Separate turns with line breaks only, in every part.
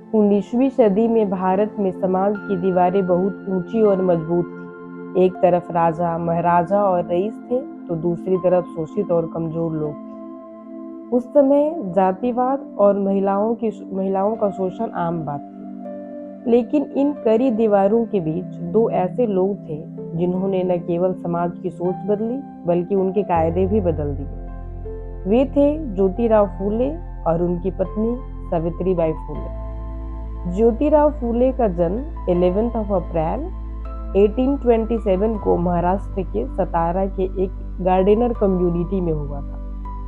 19वीं सदी में भारत में समाज की दीवारें बहुत ऊंची और मजबूत थी। एक तरफ राजा, महाराजा और रईस थे, तो दूसरी तरफ शोषित और कमजोर लोग थे। उस समय जातिवाद और महिलाओं का शोषण आम बात थी। लेकिन इन कड़ी दीवारों के बीच दो ऐसे लोग थे जिन्होंने न केवल समाज की सोच बदली, बल्कि उनके कायदे भी बदल दिए। वे थे ज्योतिराव फूले और उनकी पत्नी सावित्रीबाई फूले। ज्योतिराव फूले का जन्म 11 अप्रैल 1827 को महाराष्ट्र के सतारा के एक गार्डनर कम्युनिटी में हुआ था।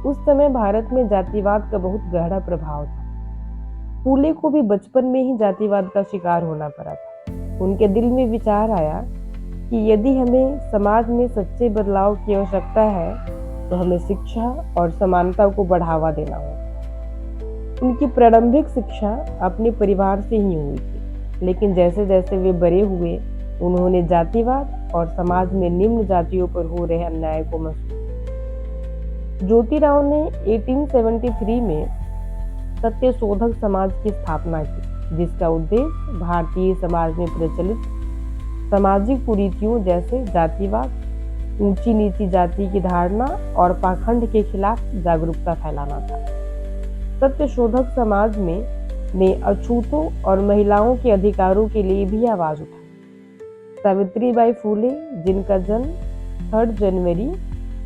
उस समय भारत में जातिवाद का बहुत गहरा प्रभाव था। फूले को भी बचपन में ही जातिवाद का शिकार होना पड़ा था। उनके दिल में विचार आया कि यदि हमें समाज में सच्चे बदलाव की आवश्यकता है तो हमें शिक्षा और समानता को बढ़ावा देना होगा। उनकी प्रारंभिक शिक्षा अपने परिवार से ही हुई थी, लेकिन जैसे जैसे वे बड़े हुए उन्होंने जातिवाद और समाज में निम्न जातियों पर हो रहे अन्याय को महसूस किया। ज्योतिराव ने 1873 में सत्यशोधक समाज की स्थापना की, जिसका उद्देश्य भारतीय समाज में प्रचलित सामाजिक कुरीतियों जैसे जातिवाद, ऊंची नीची जाति की धारणा और पाखंड के खिलाफ जागरूकता फैलाना था। सत्यशोधक समाज में ने अछूतों और महिलाओं के अधिकारों के लिए भी आवाज उठाई। सावित्रीबाई फूले, जिनका जन्म 3 जनवरी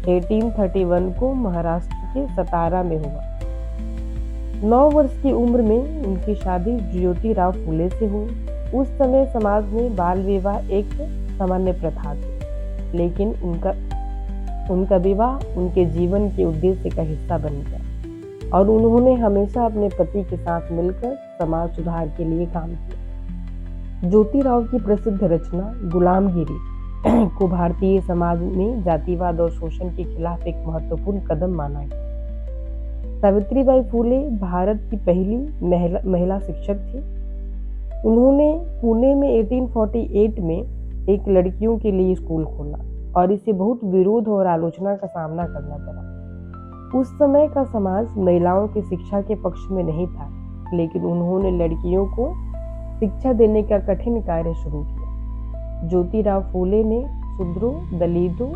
1831 को महाराष्ट्र के सतारा में हुआ, 9 वर्ष की उम्र में उनकी शादी ज्योतिराव फूले से हुई। उस समय समाज में बाल विवाह एक सामान्य प्रथा थी, लेकिन उनका विवाह उनके जीवन के उद्देश्य का हिस्सा बन गया और उन्होंने हमेशा अपने पति के साथ मिलकर समाज सुधार के लिए काम किया। ज्योतिराव की प्रसिद्ध रचना गुलामगिरी को भारतीय समाज में जातिवाद और शोषण के खिलाफ एक महत्वपूर्ण कदम माना गया। सावित्रीबाई फूले भारत की पहली महिला शिक्षक थी। उन्होंने पुणे में 1848 में एक लड़कियों के लिए स्कूल खोला और इसे बहुत विरोध और आलोचना का सामना करना पड़ा। उस समय का समाज महिलाओं की शिक्षा के पक्ष में नहीं था, लेकिन उन्होंने लड़कियों को शिक्षा देने का कठिन कार्य शुरू किया। ज्योतिराव फूले ने शूद्रों, दलितों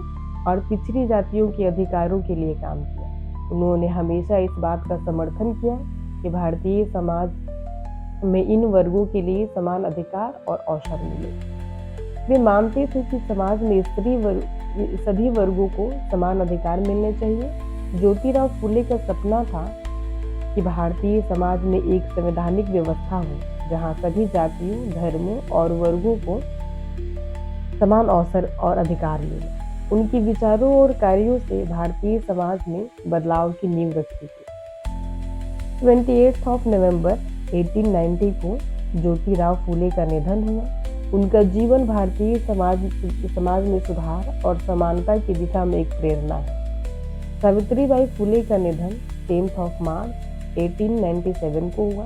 और पिछड़ी जातियों के अधिकारों के लिए काम किया। उन्होंने हमेशा इस बात का समर्थन किया कि भारतीय समाज में इन वर्गों के लिए समान अधिकार और अवसर मिले। वे मानते थे कि समाज में सभी वर्गों को समान अधिकार मिलने चाहिए। ज्योतिराव फूले का सपना था कि भारतीय समाज में एक संवैधानिक व्यवस्था हो जहां सभी जातियों, धर्मों और वर्गों को समान अवसर और अधिकार मिले। उनके विचारों और कार्यों से भारतीय समाज में बदलाव की नींव रखी थी। 28 नवंबर 1890 को ज्योतिराव फूले का निधन हुआ। उनका जीवन भारतीय समाज में सुधार और समानता की दिशा में एक प्रेरणा है। सावित्रीबाई फूले का निधन 10 मार्च 1897 को हुआ।